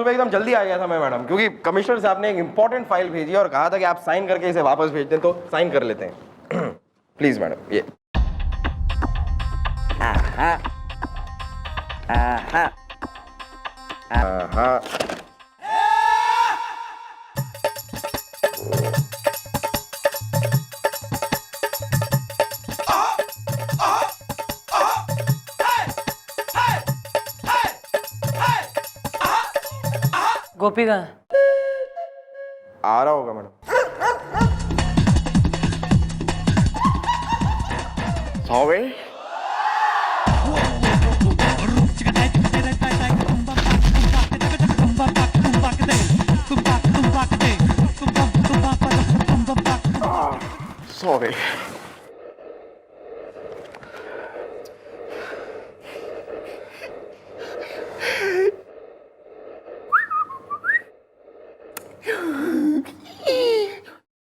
सुबह एकदम जल्दी आ गया था मैं मैडम, क्योंकि कमिश्नर साहब ने एक इंपॉर्टेंट फाइल भेजी और कहा था कि आप साइन करके इसे वापस भेज दें, तो साइन कर लेते हैं। प्लीज मैडम, ये गोपी कहाँ है? आ रहा होगा मैडम। सॉरी। सॉरी।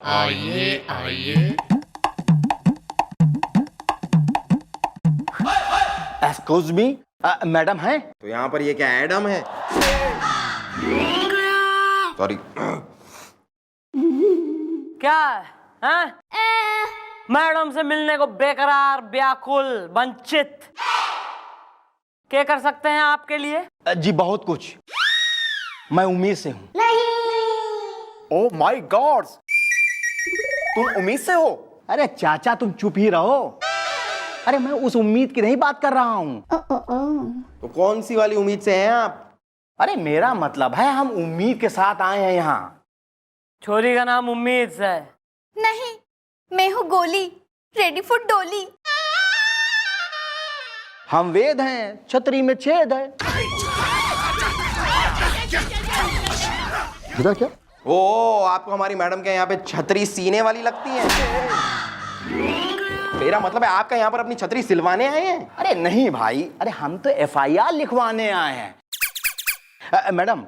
आइए आइए। एक्सक्यूज मी, मैडम हैं? तो यहाँ पर ये क्या एडम है? सॉरी। क्या है? हैं? मैडम से मिलने को बेकरार, व्याकुल, वंचित। क्या कर सकते हैं आपके लिए? जी बहुत कुछ। मैं उम्मीद से हूँ। ओह माय गॉड, तुम उम्मीद से हो? अरे चाचा तुम चुप ही रहो। अरे मैं उस उम्मीद की नहीं बात कर रहा हूँ। तो कौन सी वाली उम्मीद से हैं आप? अरे मेरा मतलब है हम उम्मीद के साथ आए हैं यहाँ। छोरी का नाम उम्मीद से है। नहीं, मैं हूँ गोली, रेडी फॉर डोली। हम वेद हैं, छतरी में छेद है। इधर क्या? ओ, आपको हमारी मैडम के यहाँ पे छतरी सीने वाली लगती है? मेरा मतलब है आपका यहाँ पर अपनी छतरी सिलवाने आए हैं? अरे नहीं भाई, अरे हम तो FIR लिखवाने आए हैं। मैडम,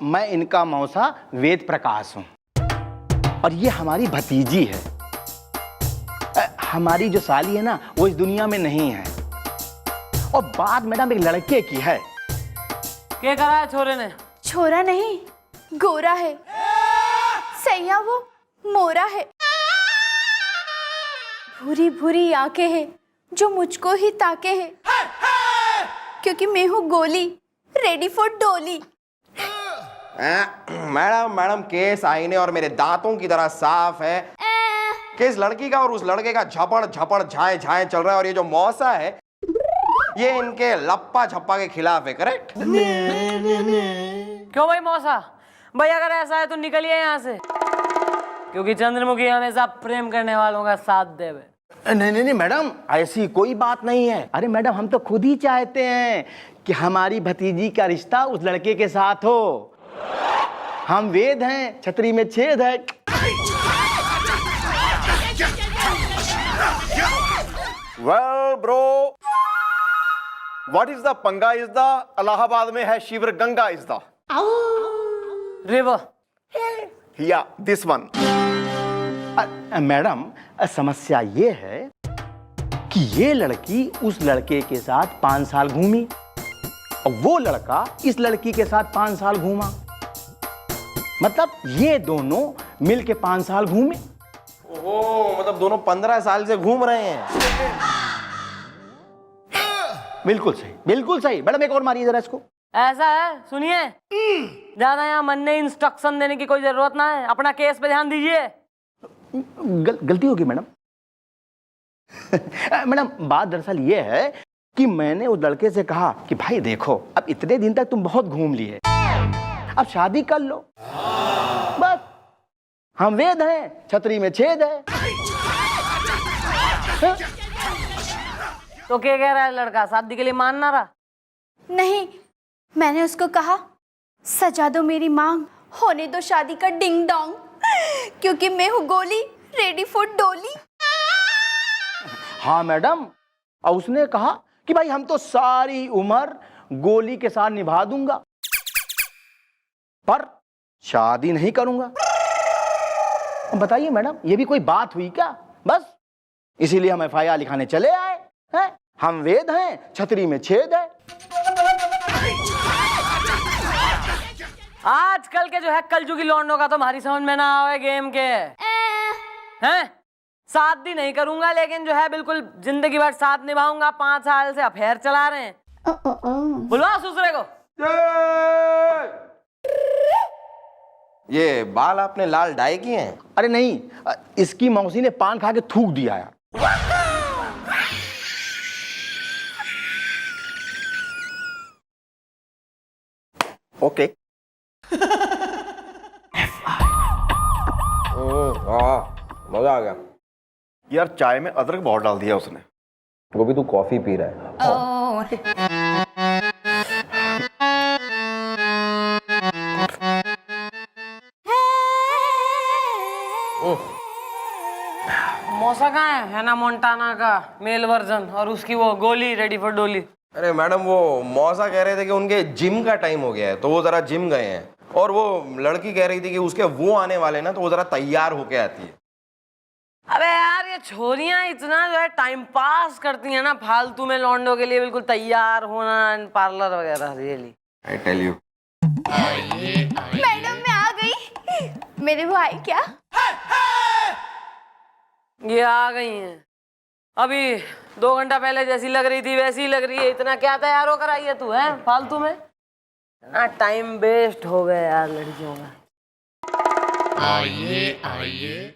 मैं इनका मौसा वेद प्रकाश हूँ और ये हमारी भतीजी है। हमारी जो साली है ना, वो इस दुनिया में नहीं है। और बात मैडम एक लड़के की है। क्या करा है छोरे ने? छोरा नहीं, गोरा है। सैया वो मोरा है। भूरी भूरी आंखें हैं जो मुझको ही ताके है, क्योंकि मैं हूँ गोली, रेडी फॉर डोली। मैडम केस आईने और मेरे दांतों की तरह साफ है कि इस लड़की का और उस लड़के का झपड़ झपड़ झाए झाए चल रहा है, और ये जो मौसा है ये इनके लप्पा झप्पा के खिलाफ है। करेक्ट? क्यों भाई मौसा? भाई अगर ऐसा है तो निकलिए यहाँ से, क्योंकि चंद्रमुखी हमेशा प्रेम करने वालों का साथ देवे। नहीं नहीं नहीं मैडम, ऐसी कोई बात नहीं है। अरे मैडम हम तो खुद ही चाहते हैं कि हमारी भतीजी का रिश्ता उस लड़के के साथ हो। हम वेद हैं, छतरी में छेद है। Well bro, what is the पंगा इज द इलाहाबाद में है शिवर गंगा इज द रिवर। या दिस वन। मैडम समस्या ये है कि ये लड़की उस लड़के के साथ 5 साल घूमी और वो लड़का इस लड़की के साथ 5 साल घूमा। मतलब ये दोनों मिलके 5 साल घूमे। ओह, मतलब दोनों 15 साल से घूम रहे हैं। बिल्कुल सही, बिल्कुल सही। मैडम एक और मारिए जरा इसको। ऐसा है, सुनिए, ज्यादा यहाँ मन ने इंस्ट्रक्शन देने की कोई जरूरत ना है। अपना केस पे ध्यान दीजिए। गलती होगी मैडम। मैडम बात दरअसल ये है कि मैंने उस लड़के से कहा कि भाई देखो, अब इतने दिन तक तुम बहुत घूम लिए, अब शादी कर लो। बस, हम वेद हैं, छतरी में छेद है। तो क्या कह रहा है लड़का? शादी के लिए मान ना रहा? नहीं, मैंने उसको कहा सजा दो मेरी मांग, होने दो शादी का डिंग डोंग, क्योंकि मैं हूँ गोली, रेडी फॉर डोली। हाँ मैडम, और उसने कहा कि भाई हम तो सारी उम्र गोली के साथ निभा दूंगा, पर शादी नहीं करूंगा। बताइए मैडम, ये भी कोई बात हुई क्या? बस इसीलिए हम FIR लिखाने चले आए हैं। हम वेद हैं, छतरी में छेद है। आजकल के जो है कलजुगी लौंडों का तुम्हारी समझ में ना आवे गेम के हैं। शादी नहीं करूंगा लेकिन जो है बिल्कुल जिंदगी भर साथ निभाऊंगा। 5 साल से अफेयर चला रहे हैं। बुलवा दूसरे को। ये बाल आपने लाल डाई किए हैं? अरे नहीं, इसकी मौसी ने पान खा के थूक दिया यार। ओके। मजा आ गया। यार चाय में अदरक बहुत डाल दिया उसने। वो भी तू कॉफी पी रहा है। मौसा कहाँ है ना मोन्टाना का मेल वर्जन और उसकी वो गोली रेडी फॉर डोली। अरे मैडम वो मौसा कह रहे थे कि उनके जिम का टाइम हो गया है तो वो जरा जिम गए हैं, और वो लड़की कह रही थी कि उसके वो आने वाले ना तो वो जरा तैयार होके आती है। अबे यार ये छोरियां इतना जो है टाइम पास करती हैं ना फालतू में लौंडों के लिए, बिल्कुल तैयार होना पार्लर वगैरह। Really I tell you. Madam मैं आ गई। मेरे वो आए क्या? ये आ गई हैं अभी 2 घंटा पहले जैसी लग रही थी वैसी लग रही है। इतना क्या तैयार होकर आई है तू है फालतू में? ना टाइम वेस्ट हो गया यार लड़कियों का। आइए आइए।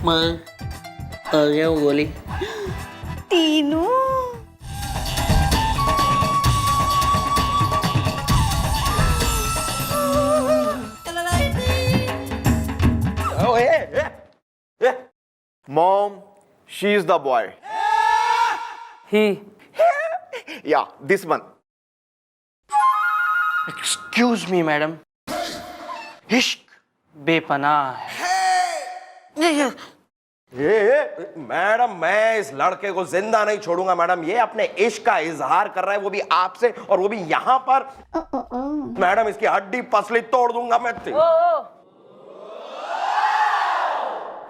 माँ आ गया हूँ गोली। तीनू Mom, she is the boy. He Yeah, this one. Excuse me madam, इश्क बेपनाह है। मैडम मैं इस लड़के को जिंदा नहीं छोड़ूंगा मैडम। ये अपने इश्क का इजहार कर रहा है, वो भी आपसे, और वो भी यहाँ पर। मैडम इसकी हड्डी पसली तोड़ दूंगा मैं।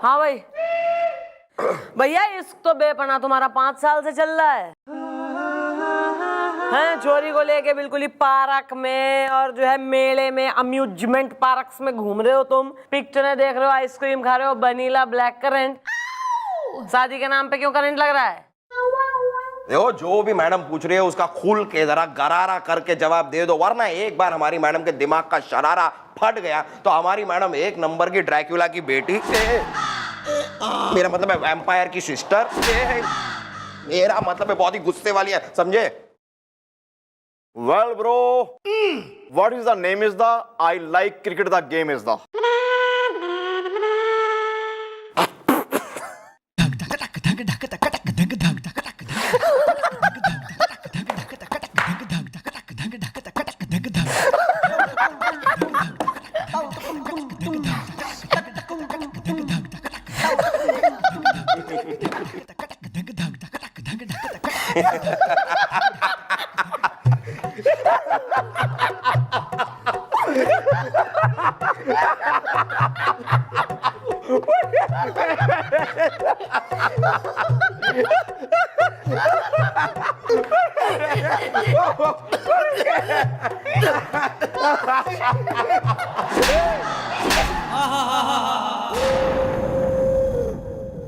हाँ भाई भैया इश्क तो बेपनाह तुम्हारा 5 साल से चल रहा है। हैं चोरी को लेके बिल्कुल ही पार्क में और जो है मेले में अम्यूजमेंट पार्क्स में घूम रहे हो तुम, पिक्चरें देख रहे हो, आइसक्रीम खा रहे हो, वनीला ब्लैक करंट। शादी के नाम पे क्यों करंट लग रहा है? देखो जो भी मैडम पूछ रही है उसका खुल के जरा गरारा करके जवाब दे दो, वरना एक बार हमारी मैडम के दिमाग का शरारा फट गया तो हमारी मैडम 1 नंबर की ड्रैक्युला की बेटी, मेरा मतलब है वैम्पायर की सिस्टर, मेरा मतलब है बहुत ही गुस्से वाली है, समझे? Well, bro, what is the name is the I like cricket the game is the.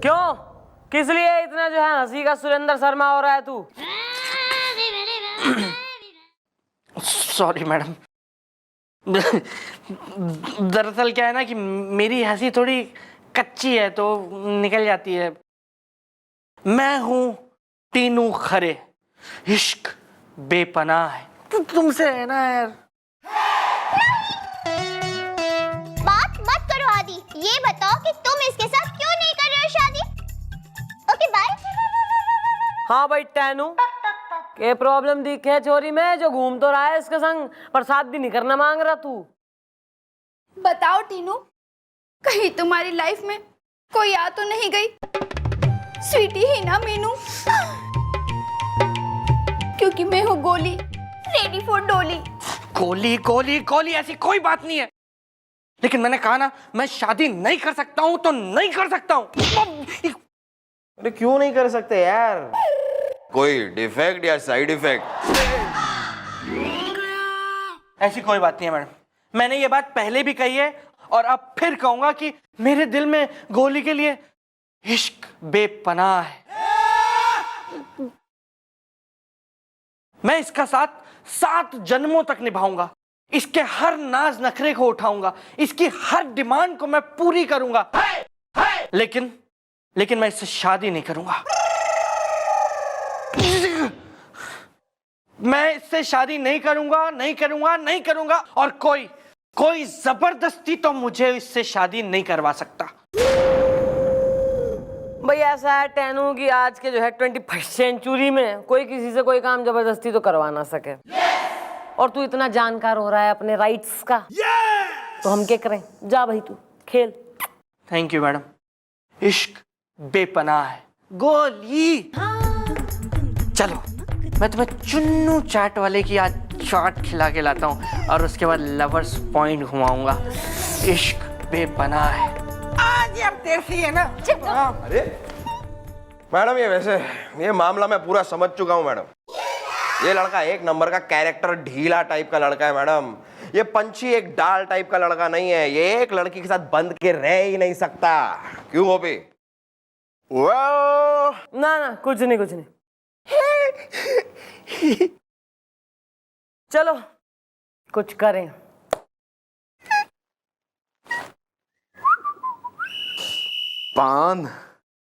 क्यों किस लिए इतना जो है हंसी का सुरेंद्र शर्मा हो रहा है तू? सॉरी मैडम, दरअसल क्या है ना कि मेरी हंसी थोड़ी कच्ची है तो निकल जाती है। मैं हूं तीनू खरे, इश्क बेपनाह है। तुमसे है ना यार। बात मत करो आदि, ये बताओ कि तुम इसके साथ क्यों नहीं कर रहे हो शादी? Okay bye. हाँ भाई टैनू, के प्रॉब्लम दिखे चोरी में जो घूम तो रहा है इसके संग पर शादी नहीं करना मांग रहा तू? बताओ टीनू, कहीं तुम्हारी लाइफ में कोई आ तो नहीं गई? स्वीटी ही ना मीनू, क्योंकि मैं हूँ गोली, रेडी फॉर डोली। गोली गोली गोली ऐसी कोई बात नहीं है, लेकिन मैंने कहा ना मैं शादी नहीं कर सकता हूँ तो नहीं कर सकता हूँ। अरे क्यों नहीं कर सकते यार? कोई डिफेक्ट या साइड इफेक्ट? ऐसी कोई बात नहीं है मैडम। मैंने ये बात पहले भी कही है और अब फिर कहूंगा कि मेरे दिल में गोली के लिए इश्क बेपनाह है। मैं इसका साथ 7 जन्मों तक निभाऊंगा। इसके हर नाज नखरे को उठाऊंगा, इसकी हर डिमांड को मैं पूरी करूंगा। लेकिन मैं इससे शादी नहीं करूंगा। मैं इससे शादी नहीं करूंगा और कोई जबरदस्ती तो मुझे इससे शादी नहीं करवा सकता। भाई ऐसा है टेनू कि आज के जो है 21st सेंचुरी में कोई किसी से कोई काम जबरदस्ती तो करवा ना सके। और तू इतना जानकार हो रहा है अपने राइट्स का, तो हम क्या करें? जा भाई तू खेल। Thank you madam. इश्क बेपनाह है। गोली। चलो मैं तुम्हें चुन्नू चाट वाले की आज चाट खिला के लाता हूँ और उसके बाद लवर्स पॉइंट घुमाऊंगा। इश्क बेपनाह है। आज अब देसी है ना। अरे मैडम, ये मामला मैं पूरा समझ चुका हूँ मैडम। ये लड़का एक नंबर का कैरेक्टर ढीला टाइप का लड़का है मैडम। ये पंछी एक डाल टाइप का लड़का नहीं है। ये एक लड़की के साथ बंद के रह ही नहीं सकता। क्यों गोपी? ना कुछ नहीं। चलो कुछ करें। पान,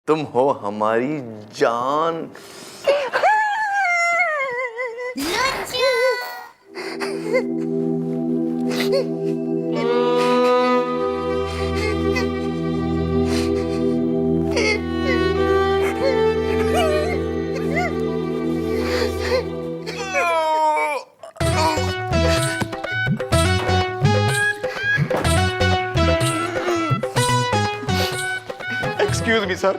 तुम हो हमारी जान। एक्सक्यूज मी सर,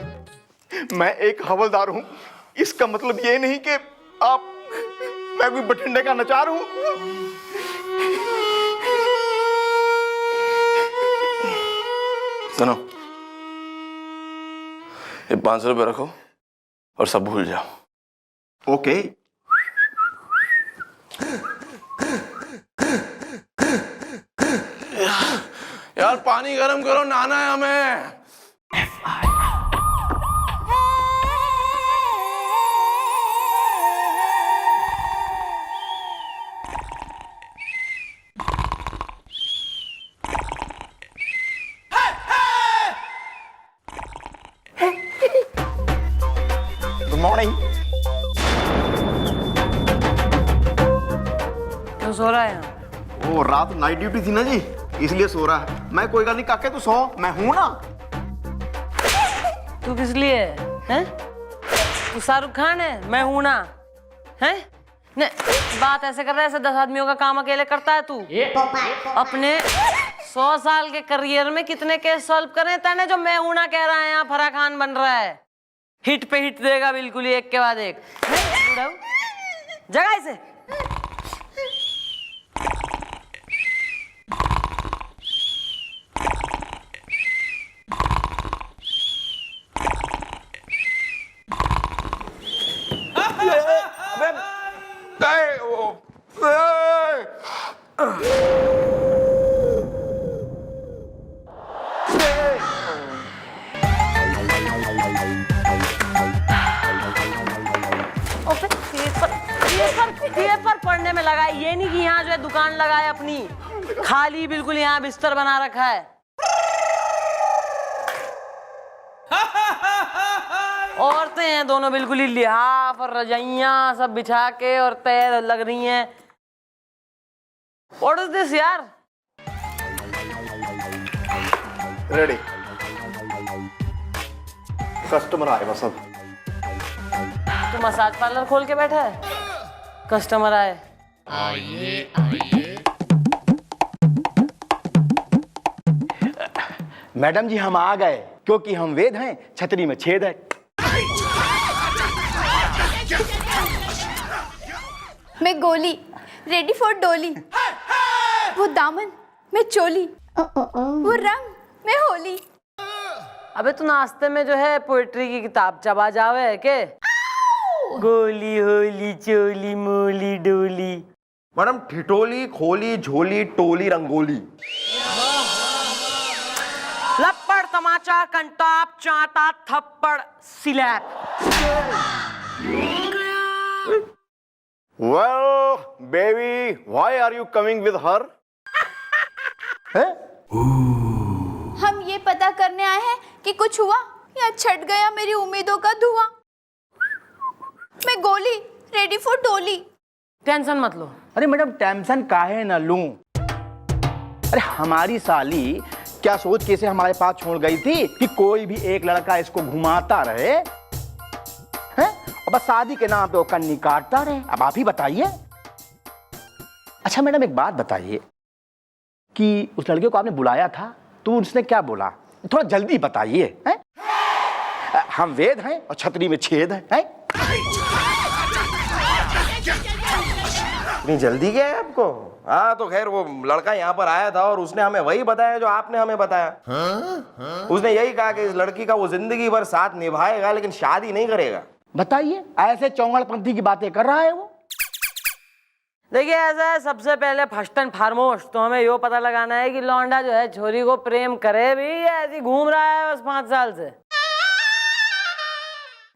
मैं एक हवलदार हूं। इसका मतलब ये नहीं कि मैं कोई बठिंडे का नचार हूं। सुनो, ये 500 रुपये रखो और सब भूल जाओ। ओके। यार पानी गर्म करो, नहाना है हमें। Good morning. क्यों सो रहा है? वो रात नाइट ड्यूटी थी ना जी, इसलिए सो रहा है। मैं कोई गल नहीं काके, तू सो, मैं हूं ना। तू किस लिए है? तू शाहरुख खान है? मैं हूं ना। हैं? ने बात ऐसे कर रहा है ऐसे 10 आदमियों का काम अकेले करता है तू। अपने 100 साल के करियर में कितने केस सॉल्व करे तने जो मैं हूं ना कह रहा है? यहाँ फराह खान बन रहा है। हिट पे हिट देगा बिल्कुल ही, एक के बाद एक। जगह से पेपर पढ़ने में लगा। ये नहीं कि यहाँ जो है दुकान लगाए अपनी, खाली बिल्कुल यहाँ बिस्तर बना रखा है। औरतें हैं दोनों बिल्कुल ही लिहाफ और रजाइयां सब बिछा के और तैर लग रही हैं। What is this यार? रेडी। कस्टमर आए बस अब। तू मसाज पार्लर खोल के बैठा है? कस्टमर आए। आइए। मैडम जी हम आ गए, क्योंकि हम वेद हैं, छतरी में छेद है। मैं गोली, रेडी फॉर डोली। वो दामन, मैं चोली। वो रंग, मैं होली। अबे तू नाश्ते में जो है पोएट्री की किताब चबा जावे है के? गोली होली चोली मोली डोली। मैडम ठिठोली, खोली, झोली, टोली, रंगोली। लपड़ तमाचा कंटाप चांटा थप्पड़ सिलैप। Well, baby, why are you coming with her? हम ये पता करने आए हैं कि कुछ हुआ या छट गया मेरी उम्मीदों का धुआं। मैं गोली, रेडी फॉर टोली। टेंशन मत लो। अरे मैडम टेंशन काहे न लूं? अरे हमारी साली क्या सोच कैसे हमारे पास छोड़ गई थी कि कोई भी एक लड़का इसको घुमाता रहे हैं और बस शादी के नाम पे वो कन्नी काटता रहे। अब आप ही बताइए। अच्छा मैडम एक बात बताइए कि उस लड़के को आपने बुलाया था तो उसने क्या बोला? थोड़ा जल्दी बताइए। हैं? हम वेद हैं और छतरी में छेद है। इतनी जल्दी क्या है आपको? हाँ तो खैर वो लड़का यहाँ पर आया था और उसने हमें वही बताया जो आपने हमें बताया। उसने यही कहा कि इस लड़की का वो जिंदगी भर साथ निभाएगा लेकिन शादी नहीं करेगा। बताइए ऐसे चौंगड़पंथी की बातें कर रहा है वो। देखिए ऐसा है, सबसे पहले फर्स्ट एंड फॉरमोस्ट तो हमें यो पता लगाना है कि लौंडा जो है छोरी को प्रेम करे भी या ऐसे घूम रहा है बस 5 साल से।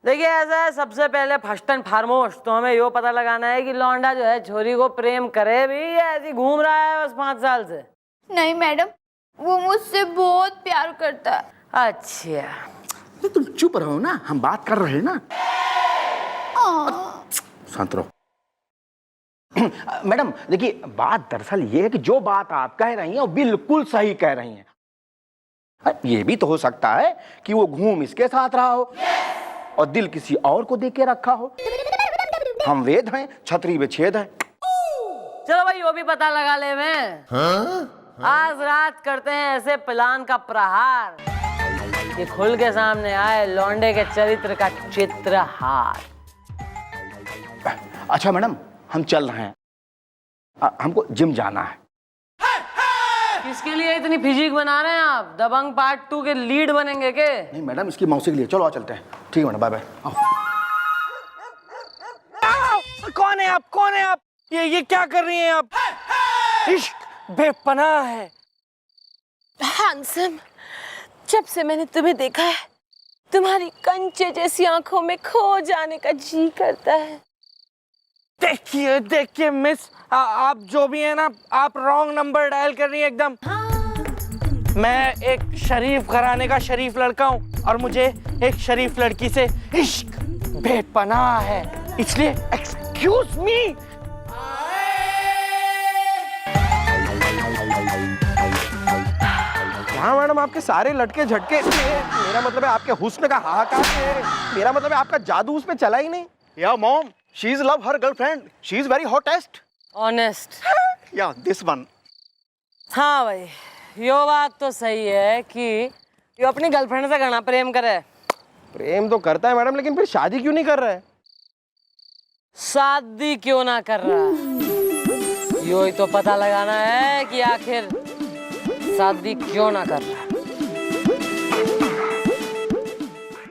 देखिए ऐसा है, सबसे पहले फर्स्ट एंड फॉरमोस्ट तो हमें यो पता लगाना है कि लौंडा जो है छोरी को प्रेम करे भी या ऐसे घूम रहा है बस 5 साल से। नहीं मैडम, वो मुझसे बहुत प्यार करता है। अच्छा तुम चुप रहो ना, हम बात कर रहे हैं ना। शांत रहो। मैडम देखिए बात दरअसल ये है कि जो बात आप कह रही हैं वो बिल्कुल सही कह रही हैं। ये भी तो हो सकता है कि वो घूम इसके साथ रहा हो और दिल किसी और को दे के रखा हो। हम वेद हैं, छतरी में छेद है। चलो भाई वो भी पता लगा ले मैं। आज रात करते हैं ऐसे प्लान का प्रहार कि खुल के सामने आए लौंडे के चरित्र का चित्रहार। अच्छा मैडम हम चल रहे हैं, हमको जिम जाना है। किसके लिए इतनी फिजिक बना रहे हैं आप? दबंग पार्ट 2 के लीड बनेंगे के? नहीं मैडम इसकी मौसी के लिए। चलो चलते हैं। ठीक है मैडम, बाय बाय। कौन है आप? कौन है आप? ये क्या कर रही हैं आप? इश्क बेपनाह है। हैंडसम, जब से मैंने तुम्हें देखा है तुम्हारी कंचे जैसी आंखों में खो जाने का जी करता है। देखिए देखिए मिस, आप जो भी है ना, आप रॉन्ग नंबर डायल कर रही हैं एकदम। मैं एक शरीफ घराने का शरीफ लड़का हूँ और मुझे एक शरीफ लड़की से इश्क बेपनाह है, इसलिए एक्सक्यूज मी। हाँ मैडम आपके सारे लटके झटके, मेरा मतलब है आपके हुस्न का हाहाकार, मेरा मतलब है आपका जादू उस पे चला ही नहीं। Yeah, mom. She's love her girlfriend. She's very hottest. Honest. Yeah, this one. हाँ भाई यो बात तो सही है कि यो अपनी गर्लफ्रेंड से घना प्रेम करे। प्रेम तो करता है मैडम, लेकिन फिर शादी क्यों नहीं कर रहा है? शादी क्यों ना कर रहा, यो ही तो पता लगाना है कि आखिर शादी क्यों ना कर रहा।